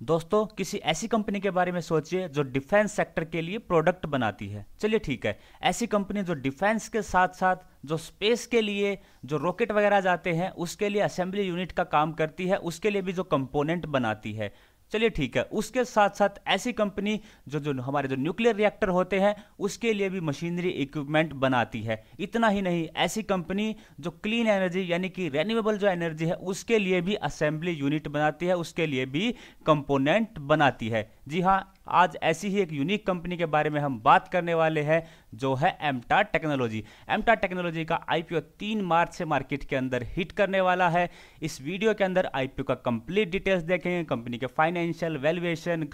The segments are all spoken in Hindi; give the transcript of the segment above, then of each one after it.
दोस्तों, किसी ऐसी कंपनी के बारे में सोचिए जो डिफेंस सेक्टर के लिए प्रोडक्ट बनाती है। चलिए ठीक है, ऐसी कंपनी जो डिफेंस के साथ साथ जो स्पेस के लिए जो रॉकेट वगैरह जाते हैं उसके लिए असेंबली यूनिट का काम करती है, उसके लिए भी जो कंपोनेंट बनाती है। चलिए ठीक है, उसके साथ साथ ऐसी कंपनी जो जो हमारे जो न्यूक्लियर रिएक्टर होते हैं उसके लिए भी मशीनरी इक्विपमेंट बनाती है। इतना ही नहीं, ऐसी कंपनी जो क्लीन एनर्जी यानी कि रेन्यूएबल जो एनर्जी है उसके लिए भी असेंबली यूनिट बनाती है, उसके लिए भी कंपोनेंट बनाती है। जी हाँ, आज ऐसी ही एक यूनिक कंपनी के बारे में हम बात करने वाले हैं जो है एमटा टेक्नोलॉजी। एमटा टेक्नोलॉजी का आईपीओ 3 मार्च से मार्केट के अंदर हिट करने वाला है। इस वीडियो के अंदर आईपीओ का कंप्लीट डिटेल्स देखेंगे, कंपनी के financial valuation,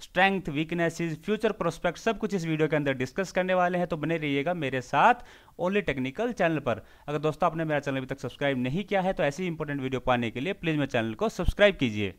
strength, weaknesses, future prospect, सब कुछ इस वीडियो के अंदर डिस्कस करने वाले हैं। तो बने रहिएगा मेरे साथ ओनली टेक्निकल चैनल पर। अगर दोस्तों आपने मेरा चैनल अभी तक सब्सक्राइब नहीं किया है तो ऐसी इंपॉर्टेंट वीडियो पाने के लिए प्लीज मेरे चैनल को सब्सक्राइब कीजिए।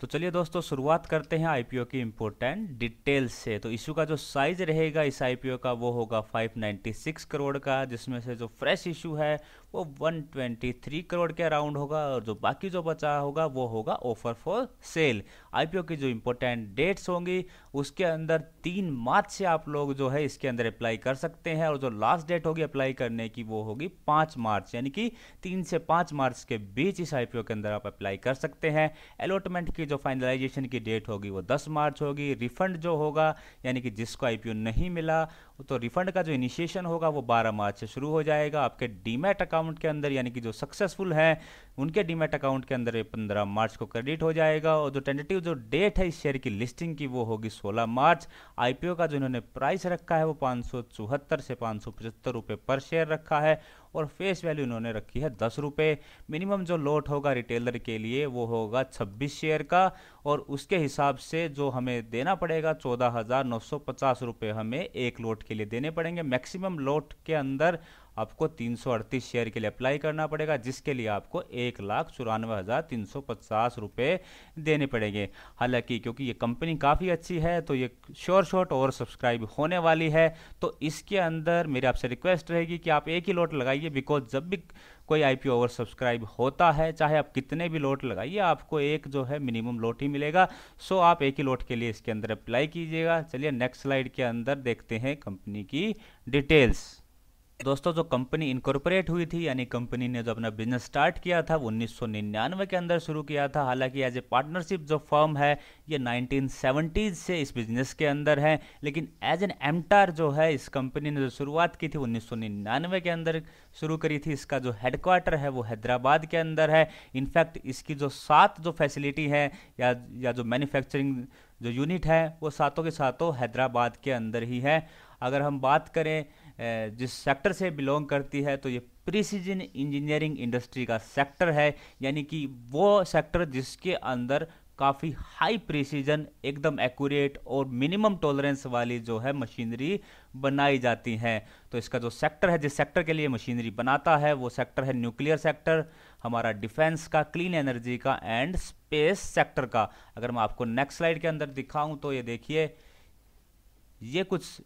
तो चलिए दोस्तों, शुरुआत करते हैं आईपीओ की इंपॉर्टेंट डिटेल्स से। तो इशू का जो साइज रहेगा इस आईपीओ का वो होगा 596 करोड़ का, जिसमें से जो फ्रेश इशू है वो 123 करोड़ के अराउंड होगा और जो बाकी जो बचा होगा वो होगा ऑफर फॉर सेल। आईपीओ की जो इंपॉर्टेंट डेट्स होंगी उसके अंदर 3 मार्च से आप लोग जो है इसके अंदर अप्लाई कर सकते हैं और जो लास्ट डेट होगी अप्लाई करने की वो होगी 5 मार्च, यानी कि 3 से 5 मार्च के बीच इस आईपीओ के अंदर आप अप्लाई कर सकते हैं। अलॉटमेंट की जो फाइनलाइजेशन की डेट होगी वो 10 मार्च होगी। रिफंड जो होगा यानी कि जिसको आईपीओ नहीं मिला तो रिफंड का जो इनिशिएशन होगा वो 12 मार्च से शुरू हो जाएगा। आपके डीमैट अकाउंट के अंदर यानी कि जो सक्सेसफुल है उनके डीमैट अकाउंट के अंदर 15 मार्च को क्रेडिट हो जाएगा। और जो टेंटेटिव जो डेट है इस शेयर की लिस्टिंग की वो होगी 16 मार्च। आईपीओ का जो इन्होंने प्राइस रखा है वो 574 से 575 रुपये पर शेयर रखा है और फेस वैल्यू इन्होंने रखी है 10 रुपये। मिनिमम जो लॉट होगा रिटेलर के लिए वो होगा 26 शेयर का और उसके हिसाब से जो हमें देना पड़ेगा 14,950 रुपये हमें एक लॉट के लिए देने पड़ेंगे। मैक्सिमम लॉट के अंदर आपको 338 शेयर के लिए अप्लाई करना पड़ेगा, जिसके लिए आपको 1,94,350 रुपये देने पड़ेंगे। हालांकि क्योंकि ये कंपनी काफ़ी अच्छी है तो ये श्योर शॉट और सब्सक्राइब होने वाली है, तो इसके अंदर मेरी आपसे रिक्वेस्ट रहेगी कि आप एक ही लॉट लगाइए। बिकॉज जब भी कोई आईपीओ ओवर सब्सक्राइब होता है, चाहे आप कितने भी लॉट लगाइए, आपको एक जो है मिनिमम लॉट ही मिलेगा। सो आप एक ही लॉट के लिए इसके अंदर अप्लाई कीजिएगा। चलिए नेक्स्ट स्लाइड के अंदर देखते हैं कंपनी की डिटेल्स। दोस्तों, जो कंपनी इनकॉर्पोरेट हुई थी यानी कंपनी ने जो अपना बिजनेस स्टार्ट किया था वो 1999 के अंदर शुरू किया था। हालांकि एज ए पार्टनरशिप जो फर्म है ये 1970s से इस बिजनेस के अंदर है, लेकिन एज एन एमटार जो है इस कंपनी ने जो शुरुआत की थी 1999 के अंदर शुरू करी थी। इसका जो हेडक्वार्टर है वो हैदराबाद के अंदर है। इनफैक्ट इसकी जो 7 जो फैसिलिटी है या जो मैन्युफैक्चरिंग जो यूनिट है वो सातों के सातों हैदराबाद के अंदर ही है। अगर हम बात करें जिस सेक्टर से बिलोंग करती है तो ये प्रिसीजन इंजीनियरिंग इंडस्ट्री का सेक्टर है, यानी कि वो सेक्टर जिसके अंदर काफ़ी हाई प्रिसीजन, एकदम एक्यूरेट और मिनिमम टॉलरेंस वाली जो है मशीनरी बनाई जाती हैं। तो इसका जो सेक्टर है, जिस सेक्टर के लिए मशीनरी बनाता है वो सेक्टर है न्यूक्लियर सेक्टर, हमारा डिफेंस का, क्लीन एनर्जी का एंड स्पेस सेक्टर का। अगर मैं आपको नेक्स्ट स्लाइड के अंदर दिखाऊं तो ये देखिए, ये कुछ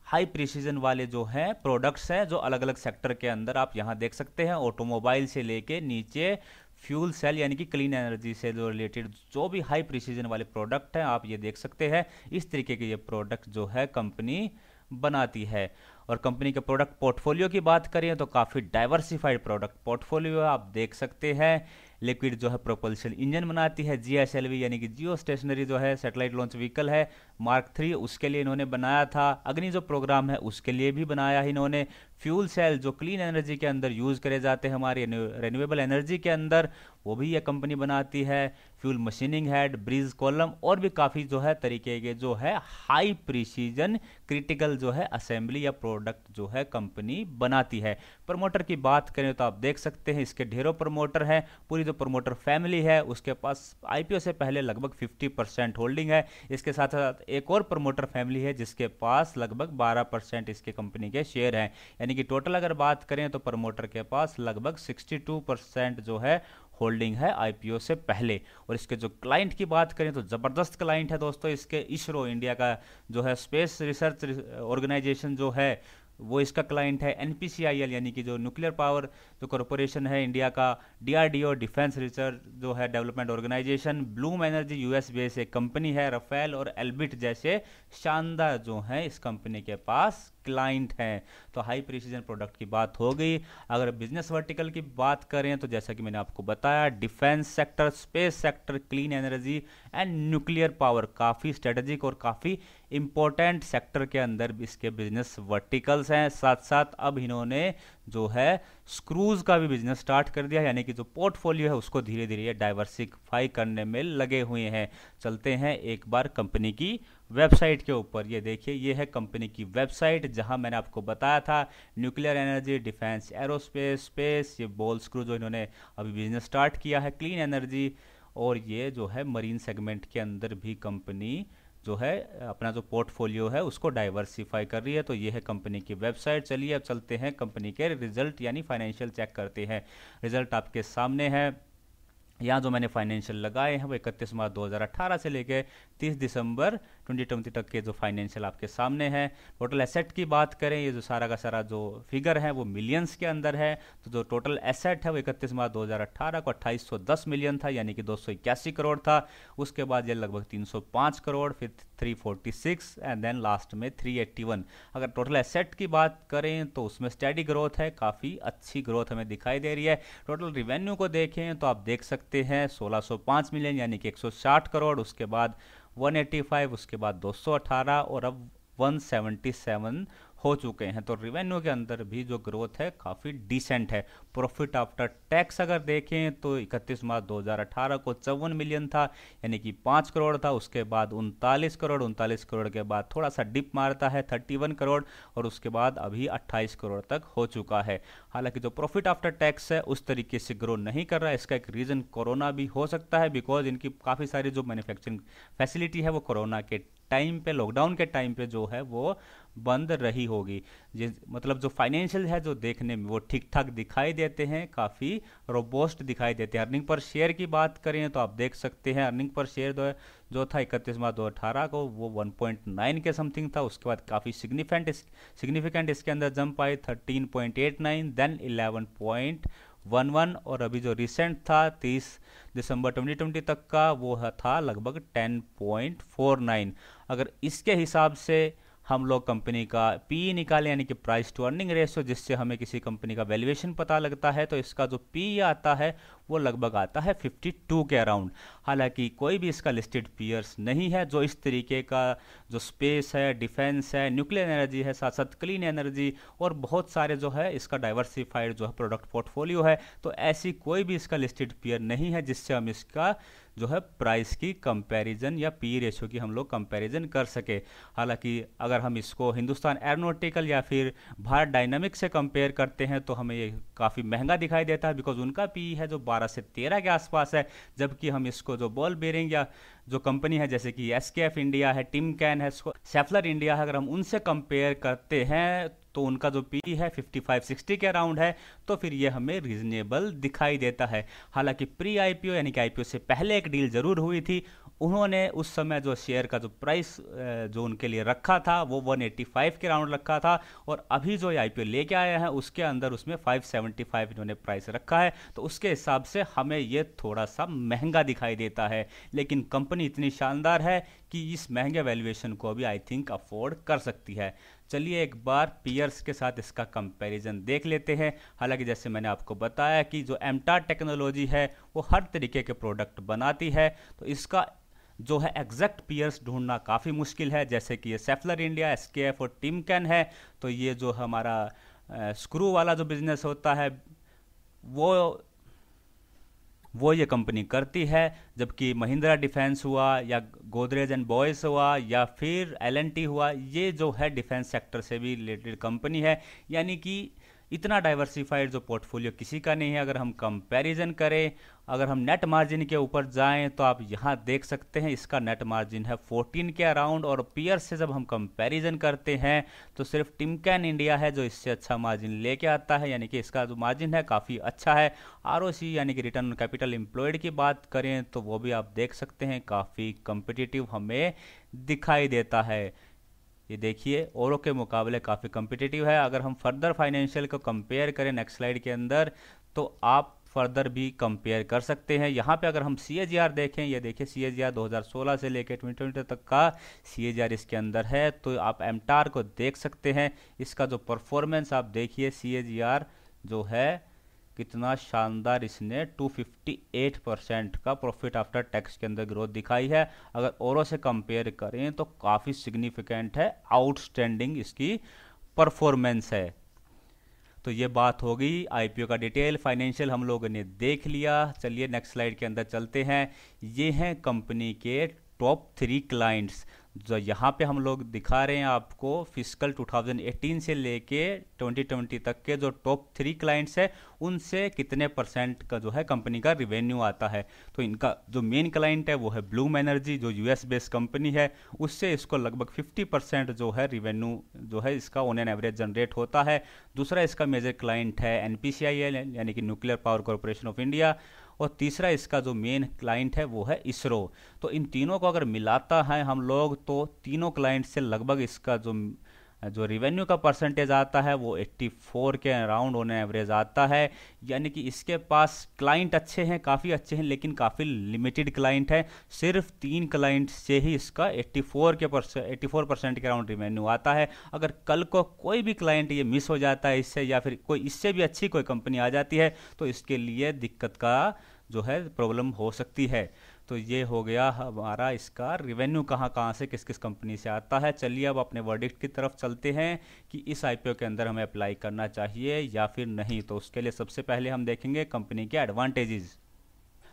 हाई प्रिसीजन वाले जो हैं प्रोडक्ट्स हैं जो अलग अलग सेक्टर के अंदर आप यहाँ देख सकते हैं। ऑटोमोबाइल से लेके नीचे फ्यूल सेल यानी कि क्लीन एनर्जी से जो रिलेटेड जो भी हाई प्रिसीजन वाले प्रोडक्ट हैं आप ये देख सकते हैं। इस तरीके के ये प्रोडक्ट जो है कंपनी बनाती है। और कंपनी के प्रोडक्ट पोर्टफोलियो की बात करें तो काफ़ी डाइवर्सिफाइड प्रोडक्ट पोर्टफोलियो आप देख सकते हैं। लिक्विड जो है प्रोपल्शन इंजन बनाती है, जीएसएलवी यानी कि जियो स्टेशनरी जो है सैटेलाइट लॉन्च व्हीकल है मार्क 3, उसके लिए इन्होंने बनाया था। अग्नि जो प्रोग्राम है उसके लिए भी बनाया है इन्होंने। फ्यूल सेल जो क्लीन एनर्जी के अंदर यूज़ करे जाते हैं हमारी रेन्यूएबल एनर्जी के अंदर, वो भी ये कंपनी बनाती है। Fuel machining head, bridge column और भी काफ़ी जो है तरीके के जो है हाई प्रिसीजन क्रिटिकल जो है असेंबली या प्रोडक्ट जो है कंपनी बनाती है। प्रमोटर की बात करें तो आप देख सकते हैं इसके ढेरों प्रमोटर हैं। पूरी जो प्रमोटर फैमिली है उसके पास आईपीओ से पहले लगभग 50% होल्डिंग है। इसके साथ साथ एक और प्रमोटर फैमिली है जिसके पास लगभग 12% इसके कंपनी के शेयर हैं। यानी कि टोटल अगर बात करें तो प्रमोटर के पास लगभग 62% जो है होल्डिंग है आईपीओ से पहले। और इसके जो क्लाइंट की बात करें तो ज़बरदस्त क्लाइंट है दोस्तों। इसके इसरो इंडिया का जो है स्पेस रिसर्च ऑर्गेनाइजेशन जो है वो इसका क्लाइंट है। NPCIL यानी कि जो न्यूक्लियर पावर जो कॉरपोरेशन है इंडिया का, DRDO डिफेंस रिसर्च जो है development organization, Bloom Energy US base एक कंपनी है, रफेल और एल्बिट जैसे शानदार जो हैं इस कंपनी के पास क्लाइंट हैं। तो हाई प्रिसीजन प्रोडक्ट की बात हो गई। अगर बिजनेस वर्टिकल की बात करें तो जैसा कि मैंने आपको बताया, defence sector, space sector, clean energy and nuclear power काफ़ी स्ट्रेटेजिक और काफ़ी इंपॉर्टेंट सेक्टर के अंदर इसके बिजनेस वर्टिकल्स हैं। साथ साथ अब इन्होंने जो है स्क्रूज का भी बिजनेस स्टार्ट कर दिया, यानी कि जो पोर्टफोलियो है उसको धीरे धीरे डाइवर्सिफाई करने में लगे हुए हैं। चलते हैं एक बार कंपनी की वेबसाइट के ऊपर। ये देखिए, ये है कंपनी की वेबसाइट जहां मैंने आपको बताया था nuclear energy, defence, aerospace, space, ये बॉल स्क्रू जो इन्होंने अभी बिजनेस स्टार्ट किया है, क्लीन एनर्जी, और ये जो है मरीन सेगमेंट के अंदर भी कंपनी जो है अपना जो पोर्टफोलियो है उसको डाइवर्सिफाई कर रही है। तो ये है कंपनी की वेबसाइट। चलिए अब चलते हैं कंपनी के रिजल्ट यानी फाइनेंशियल चेक करते हैं। रिजल्ट आपके सामने है। यहाँ जो मैंने फाइनेंशियल लगाए हैं वो 31 मार्च 2018 से लेके 30 दिसंबर 2020 तक के जो फाइनेंशियल आपके सामने है। टोटल एसेट की बात करें, ये जो सारा का सारा जो फिगर है वो मिलियंस के अंदर है। तो जो टोटल एसेट है वो 31 मार्च 2018 को 2810 मिलियन था, यानी कि 281 करोड़ था। उसके बाद ये लगभग 305 करोड़, फिर 346 एंड देन लास्ट में 381। अगर टोटल एसेट की बात करें तो उसमें स्टेडी ग्रोथ है, काफ़ी अच्छी ग्रोथ हमें दिखाई दे रही है। टोटल रिवेन्यू को देखें तो आप देख सकते हैं 1605 मिलियन यानी कि 160 करोड़, उसके बाद 185, उसके बाद 218 और अब 177 हो चुके हैं। तो रिवेन्यू के अंदर भी जो ग्रोथ है काफ़ी डिसेंट है। प्रॉफिट आफ्टर टैक्स अगर देखें तो 31 मार्च 2018 को 54 मिलियन था, यानी कि 5 करोड़ था। उसके बाद 39 करोड़, 39 करोड़ के बाद थोड़ा सा डिप मारता है 31 करोड़, और उसके बाद अभी 28 करोड़ तक हो चुका है। हालांकि जो प्रॉफिट आफ्टर टैक्स है उस तरीके से ग्रो नहीं कर रहा है। इसका एक रीज़न कोरोना भी हो सकता है, बिकॉज इनकी काफ़ी सारी जो मैन्युफैक्चरिंग फैसिलिटी है वो कोरोना के टाइम पे, लॉकडाउन के टाइम पे जो है वो बंद रही होगी। मतलब जो फाइनेंशियल है जो देखने में वो ठीक ठाक दिखाई देते हैं, काफ़ी रोबोस्ट दिखाई देते हैं। अर्निंग पर शेयर की बात करें तो आप देख सकते हैं अर्निंग पर शेयर जो था 31 मार्च 2018 को वो 1.9 के समथिंग था। उसके बाद काफ़ी सिग्निफिकेंट इसके अंदर जंप आई 13.89, देन 11.11, और अभी जो रिसेंट था 30 दिसंबर 2020 तक का वो था लगभग 10.49। अगर इसके हिसाब से हम लोग कंपनी का पी निकालें, यानी कि प्राइस टू अर्निंग रेशियो, जिससे हमें किसी कंपनी का वैल्यूएशन पता लगता है, तो इसका जो पी आता है वो लगभग आता है 52 के अराउंड। हालांकि कोई भी इसका लिस्टेड पीयर्स नहीं है जो इस तरीके का जो स्पेस है, डिफेंस है, न्यूक्लियर एनर्जी है, साथ साथ क्लीन एनर्जी और बहुत सारे जो है इसका डाइवर्सिफाइड जो है प्रोडक्ट पोर्टफोलियो है। तो ऐसी कोई भी इसका लिस्टेड पीयर नहीं है जिससे हम इसका जो है प्राइस की कंपैरिजन या पी रेशियो की हम लोग कंपैरिजन कर सके। हालांकि अगर हम इसको हिंदुस्तान एरोनॉटिकल या फिर भारत डायनामिक्स से कंपेयर करते हैं तो हमें ये काफ़ी महंगा दिखाई देता है, बिकॉज उनका पी है जो 12 से 13 के आसपास है। जबकि हम इसको जो बॉल बेरिंग या जो कंपनी है जैसे कि SKF इंडिया है, टिमकैन है, सेफलर इंडिया है, अगर हम उनसे कंपेयर करते हैं तो उनका जो पी है 55-60 के अराउंड है, तो फिर ये हमें रीजनेबल दिखाई देता है। हालांकि प्री IPO यानी कि IPO से पहले एक डील जरूर हुई थी, उन्होंने उस समय जो शेयर का जो प्राइस जो उनके लिए रखा था वो 185 के राउंड रखा था, और अभी जो IPO लेके आए हैं उसके अंदर उसमें 575 इन्होंने प्राइस रखा है। तो उसके हिसाब से हमें ये थोड़ा सा महंगा दिखाई देता है, लेकिन कंपनी इतनी शानदार है कि इस महंगे वैल्यूएशन को भी आई थिंक अफोर्ड कर सकती है। चलिए एक बार पीयर्स के साथ इसका कंपैरिजन देख लेते हैं। हालांकि जैसे मैंने आपको बताया कि जो एमटार टेक्नोलॉजी है वो हर तरीके के प्रोडक्ट बनाती है, तो इसका जो है एग्जैक्ट पीयर्स ढूंढना काफ़ी मुश्किल है। जैसे कि ये सेफलर इंडिया, SKF और टिमकैन है, तो ये जो हमारा स्क्रू वाला जो बिजनेस होता है वो ये कंपनी करती है। जबकि महिंद्रा डिफेंस हुआ या गोदरेज एंड बॉयस हुआ या फिर L&T हुआ, ये जो है डिफेंस सेक्टर से भी रिलेटेड कंपनी है। यानी कि इतना डाइवर्सिफाइड जो पोर्टफोलियो किसी का नहीं है। अगर हम कंपैरिजन करें, अगर हम नेट मार्जिन के ऊपर जाएं तो आप यहाँ देख सकते हैं इसका नेट मार्जिन है 14 के अराउंड, और पीयर से जब हम कंपैरिजन करते हैं तो सिर्फ टिमकैन इंडिया है जो इससे अच्छा मार्जिन लेके आता है, यानी कि इसका जो मार्जिन है काफ़ी अच्छा है। ROC यानी कि रिटर्न ऑन कैपिटल एम्प्लॉयड की बात करें तो वो भी आप देख सकते हैं काफ़ी कम्पिटिटिव हमें दिखाई देता है। ये देखिए औरों के मुकाबले काफ़ी कम्पिटिटिव है। अगर हम फर्दर फाइनेंशियल को कंपेयर करें नेक्स्ट स्लाइड के अंदर, तो आप फर्दर भी कंपेयर कर सकते हैं। यहाँ पे अगर हम CAGR देखें, ये देखिए CAGR 2016 से लेकर 2020 तक का CAGR इसके अंदर है, तो आप एमटार को देख सकते हैं। इसका जो परफॉर्मेंस आप देखिए, CAGR जो है कितना शानदार, इसने 258% का प्रॉफिट आफ्टर टैक्स के अंदर ग्रोथ दिखाई है। अगर औरों से कंपेयर करें तो काफ़ी सिग्निफिकेंट है, आउटस्टैंडिंग इसकी परफॉर्मेंस है। तो ये बात होगी IPO का डिटेल फाइनेंशियल हम लोगों ने देख लिया। चलिए नेक्स्ट स्लाइड के अंदर चलते हैं। ये हैं कंपनी के टॉप 3 क्लाइंट्स, जो यहाँ पे हम लोग दिखा रहे हैं आपको फिजिकल 2018 से लेके 2020 तक के जो टॉप 3 क्लाइंट्स है उनसे कितने परसेंट का जो है कंपनी का रिवेन्यू आता है। तो इनका जो मेन क्लाइंट है वो है ब्लूम एनर्जी, जो US बेस्ड कंपनी है, उससे इसको लगभग 50% जो है रिवेन्यू जो है इसका ऑन एन एवरेज जनरेट होता है। दूसरा इसका मेजर क्लाइंट है NPCIL यानी कि nuclear power corporation of India, और तीसरा इसका जो मेन क्लाइंट है वो है इसरो। तो इन तीनों को अगर मिलाता है हम लोग, तो तीनों क्लाइंट से लगभग इसका जो जो रिवेन्यू का परसेंटेज आता है वो 84 के अराउंड ऑन एवरेज आता है। यानी कि इसके पास क्लाइंट अच्छे हैं, काफ़ी अच्छे हैं, लेकिन काफ़ी लिमिटेड क्लाइंट है। सिर्फ 3 क्लाइंट से ही इसका 84% के अराउंड रिवेन्यू आता है। अगर कल को कोई भी क्लाइंट ये मिस हो जाता है इससे, या फिर कोई इससे भी अच्छी कोई कंपनी आ जाती है, तो इसके लिए दिक्कत का जो है प्रॉब्लम हो सकती है। तो ये हो गया हमारा इसका रिवेन्यू कहाँ कहाँ से किस किस कंपनी से आता है। चलिए अब अपने वर्डिक्ट की तरफ चलते हैं कि इस IPO के अंदर हमें अप्लाई करना चाहिए या फिर नहीं। तो उसके लिए सबसे पहले हम देखेंगे कंपनी के एडवांटेजेस।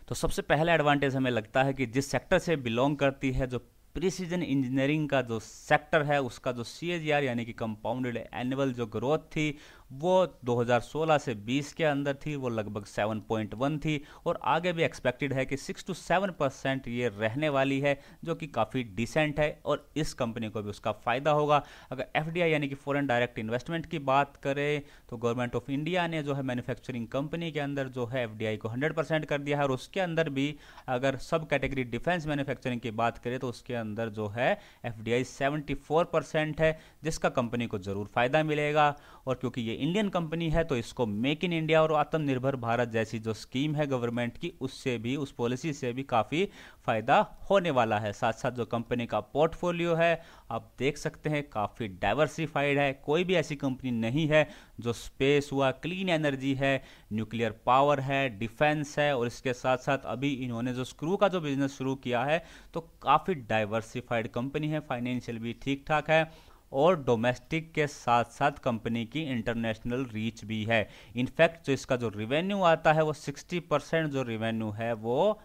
तो सबसे पहला एडवांटेज हमें लगता है कि जिस सेक्टर से बिलोंग करती है, जो प्रिसीजन इंजीनियरिंग का जो सेक्टर है, उसका जो CAGR यानी कि कंपाउंडेड एनुअल जो ग्रोथ थी वो 2016 से 20 के अंदर थी, वो लगभग 7.1 थी, और आगे भी एक्सपेक्टेड है कि 6 to 7% ये रहने वाली है, जो कि काफ़ी डिसेंट है और इस कंपनी को भी उसका फ़ायदा होगा। अगर FDI यानी कि फॉरेन डायरेक्ट इन्वेस्टमेंट की बात करें, तो गवर्नमेंट ऑफ इंडिया ने जो है मैन्युफैक्चरिंग कंपनी के अंदर जो है FDI को 100% कर दिया है, और उसके अंदर भी अगर सब कैटेगरी डिफेंस मैन्युफैक्चरिंग की बात करें तो उसके अंदर जो है FDI 74% है, जिसका कंपनी को ज़रूर फ़ायदा मिलेगा। और क्योंकि ये इंडियन कंपनी है तो इसको मेक इन इंडिया और आत्मनिर्भर भारत जैसी जो स्कीम है गवर्नमेंट की, उससे भी, उस पॉलिसी से भी काफ़ी फ़ायदा होने वाला है। साथ साथ जो कंपनी का पोर्टफोलियो है आप देख सकते हैं काफ़ी डाइवर्सिफाइड है। कोई भी ऐसी कंपनी नहीं है जो स्पेस हुआ, क्लीन एनर्जी है, न्यूक्लियर पावर है, डिफेंस है, और इसके साथ साथ अभी इन्होंने जो स्क्रू का जो बिजनेस शुरू किया है, तो काफ़ी डाइवर्सिफाइड कंपनी है, फाइनेंशियल भी ठीक ठाक है, और डोमेस्टिक के साथ साथ कंपनी की इंटरनेशनल रीच भी है। इनफैक्ट जो इसका जो रिवेन्यू आता है वो 60% जो रिवेन्यू है वो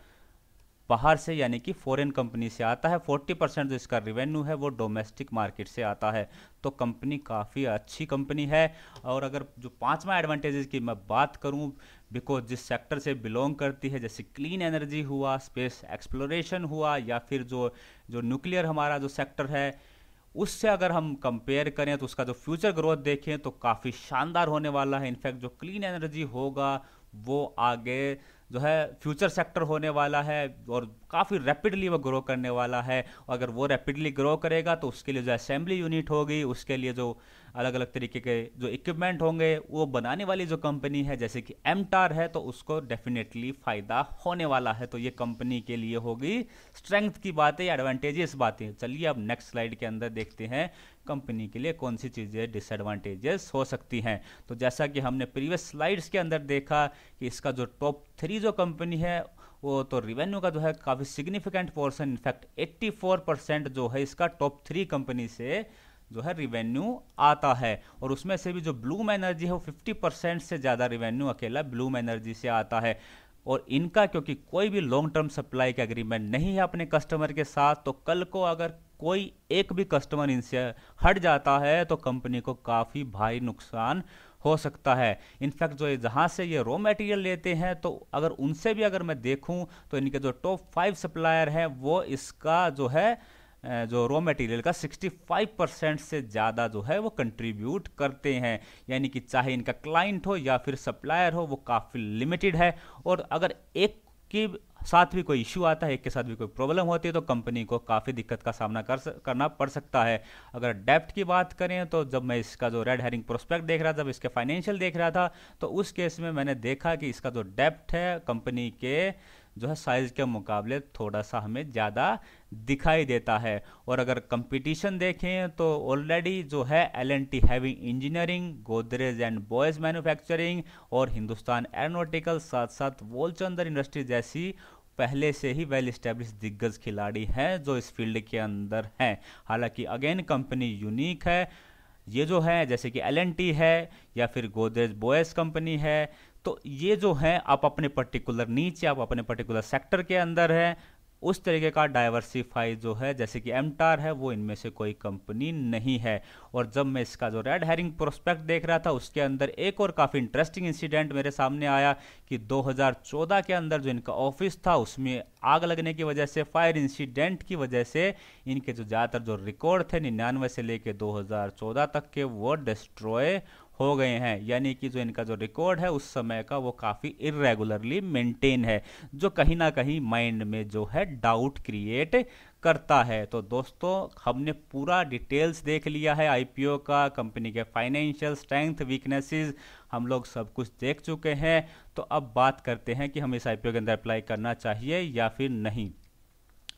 बाहर से यानी कि फॉरेन कंपनी से आता है, 40% जो इसका रिवेन्यू है वो डोमेस्टिक मार्केट से आता है। तो कंपनी काफ़ी अच्छी कंपनी है। और अगर जो पांचवा एडवांटेजेस की मैं बात करूं, बिकॉज जिस सेक्टर से बिलोंग करती है, जैसे क्लीन एनर्जी हुआ, स्पेस एक्सप्लोरेशन हुआ, या फिर जो जो न्यूक्लियर हमारा जो सेक्टर है, उससे अगर हम कंपेयर करें तो उसका जो फ्यूचर ग्रोथ देखें तो काफ़ी शानदार होने वाला है। इनफैक्ट जो क्लीन एनर्जी होगा वो आगे जो है फ्यूचर सेक्टर होने वाला है और काफ़ी रैपिडली वो ग्रो करने वाला है। अगर वो रैपिडली ग्रो करेगा तो उसके लिए जो असेंबली यूनिट होगी, उसके लिए जो अलग अलग तरीके के जो इक्विपमेंट होंगे, वो बनाने वाली जो कंपनी है जैसे कि एमटार है, तो उसको डेफिनेटली फ़ायदा होने वाला है। तो ये कंपनी के लिए होगी स्ट्रेंथ की बातें, एडवांटेजेस बातें। चलिए अब नेक्स्ट स्लाइड के अंदर देखते हैं कंपनी के लिए कौन सी चीज़ें डिसएडवांटेजेस हो सकती हैं। तो जैसा कि हमने प्रीवियस स्लाइड्स के अंदर देखा कि इसका जो टॉप 3 जो कंपनी है वो तो रिवेन्यू का जो है काफ़ी सिग्निफिकेंट पोर्शन, इनफैक्ट 84% जो है इसका टॉप 3 कंपनी से जो है रिवेन्यू आता है। और उसमें से भी जो ब्लूम एनर्जी है वो 50% से ज़्यादा रिवेन्यू अकेला ब्लूम एनर्जी से आता है। और इनका क्योंकि कोई भी लॉन्ग टर्म सप्लाई का एग्रीमेंट नहीं है अपने कस्टमर के साथ, तो कल को अगर कोई एक भी कस्टमर इनसे हट जाता है तो कंपनी को काफ़ी भारी नुकसान हो सकता है। इनफैक्ट जो जहाँ से ये रॉ मटेरियल लेते हैं, तो अगर उनसे भी अगर मैं देखूं तो इनके जो टॉप 5 सप्लायर हैं वो इसका जो है जो रॉ मटेरियल का 65% से ज़्यादा जो है वो कंट्रीब्यूट करते हैं। यानी कि चाहे इनका क्लाइंट हो या फिर सप्लायर हो, वो काफ़ी लिमिटेड है। और अगर एक की साथ भी कोई इश्यू आता है, एक के साथ भी कोई प्रॉब्लम होती है, तो कंपनी को काफ़ी दिक्कत का सामना करना पड़ सकता है। अगर डेप्ट की बात करें तो जब मैं इसका जो रेड हेरिंग प्रोस्पेक्ट देख रहा था, जब इसके फाइनेंशियल देख रहा था, तो उस केस में मैंने देखा कि इसका जो डेप्ट है कंपनी के जो है साइज के मुकाबले थोड़ा सा हमें ज़्यादा दिखाई देता है। और अगर कंपटीशन देखें तो ऑलरेडी जो है L&T heavy engineering, Godrej and boys manufacturing और हिंदुस्तान एरोनॉटिकल, साथ साथ वोलचंदर इंडस्ट्री जैसी पहले से ही वेल स्टैब्लिश दिग्गज खिलाड़ी हैं जो इस फील्ड के अंदर हैं। हालांकि अगेन कंपनी यूनिक है, ये जो है जैसे कि L&T है या फिर गोदरेज बॉयज कंपनी है, तो ये जो है आप अपने पर्टिकुलर नीचे, आप अपने पर्टिकुलर सेक्टर के अंदर है, उस तरीके का डाइवर्सिफाई जो है जैसे कि एमटार है वो इनमें से कोई कंपनी नहीं है। और जब मैं इसका जो रेड हेरिंग प्रोस्पेक्ट देख रहा था उसके अंदर एक और काफ़ी इंटरेस्टिंग इंसिडेंट मेरे सामने आया कि 2014 के अंदर जो इनका ऑफिस था उसमें आग लगने की वजह से, फायर इंसिडेंट की वजह से इनके जो ज़्यादातर जो रिकॉर्ड थे 99 से लेके 2014 तक के वो डिस्ट्रॉय हो गए हैं। यानी कि जो इनका जो रिकॉर्ड है उस समय का वो काफ़ी इरेगुलरली मेंटेन है, जो कहीं ना कहीं माइंड में जो है डाउट क्रिएट करता है। तो दोस्तों हमने पूरा डिटेल्स देख लिया है आईपीओ का, कंपनी के फाइनेंशियल स्ट्रेंथ, वीकनेसेस, हम लोग सब कुछ देख चुके हैं। तो अब बात करते हैं कि हम इस आईपीओ के अंदर अप्लाई करना चाहिए या फिर नहीं।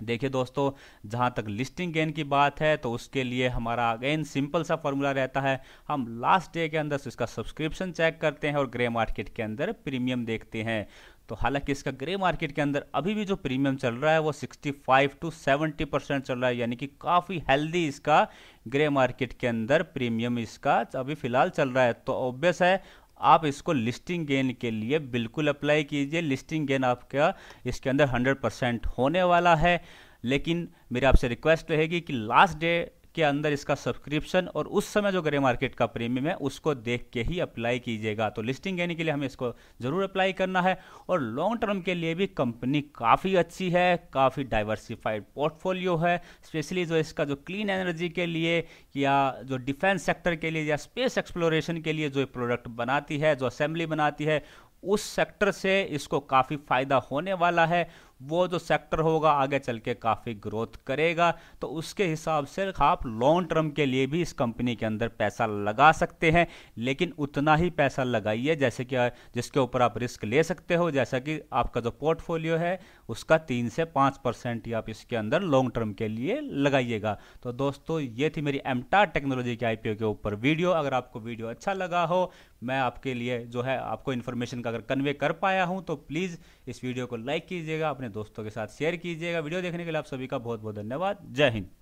देखिए दोस्तों, जहाँ तक लिस्टिंग गेन की बात है तो उसके लिए हमारा अगेन सिंपल सा फॉर्मूला रहता है, हम लास्ट डे के अंदर इसका सब्सक्रिप्शन चेक करते हैं और ग्रे मार्केट के अंदर प्रीमियम देखते हैं। तो हालांकि इसका ग्रे मार्केट के अंदर अभी भी जो प्रीमियम चल रहा है वो 65 to 70% चल रहा है, यानी कि काफ़ी हेल्दी इसका ग्रे मार्केट के अंदर प्रीमियम इसका अभी फिलहाल चल रहा है। तो ऑब्वियस है आप इसको लिस्टिंग गेन के लिए बिल्कुल अप्लाई कीजिए। लिस्टिंग गेन आपका इसके अंदर 100% होने वाला है, लेकिन मेरी आपसे रिक्वेस्ट रहेगी कि लास्ट डे के अंदर इसका सब्सक्रिप्शन और उस समय जो ग्रे मार्केट का प्रीमियम है उसको देख के ही अप्लाई कीजिएगा। तो लिस्टिंग गेन के लिए हमें इसको ज़रूर अप्लाई करना है। और लॉन्ग टर्म के लिए भी कंपनी काफ़ी अच्छी है, काफ़ी डाइवर्सिफाइड पोर्टफोलियो है, स्पेशली जो इसका जो क्लीन एनर्जी के लिए या जो डिफेंस सेक्टर के लिए या स्पेस एक्सप्लोरेशन के लिए जो प्रोडक्ट बनाती है, जो असेंबली बनाती है, उस सेक्टर से इसको काफ़ी फ़ायदा होने वाला है। वो जो सेक्टर होगा आगे चल के काफ़ी ग्रोथ करेगा, तो उसके हिसाब से आप लॉन्ग टर्म के लिए भी इस कंपनी के अंदर पैसा लगा सकते हैं, लेकिन उतना ही पैसा लगाइए जैसे कि जिसके ऊपर आप रिस्क ले सकते हो। जैसा कि आपका जो पोर्टफोलियो है उसका 3 से 5% ही आप इसके अंदर लॉन्ग टर्म के लिए लगाइएगा। तो दोस्तों ये थी मेरी एमटार टेक्नोलॉजी के आईपीओ के ऊपर वीडियो। अगर आपको वीडियो अच्छा लगा हो, मैं आपके लिए जो है आपको इन्फॉर्मेशन का अगर कन्वे कर पाया हूं, तो प्लीज़ इस वीडियो को लाइक कीजिएगा, अपने दोस्तों के साथ शेयर कीजिएगा। वीडियो देखने के लिए आप सभी का बहुत बहुत धन्यवाद। जय हिंद।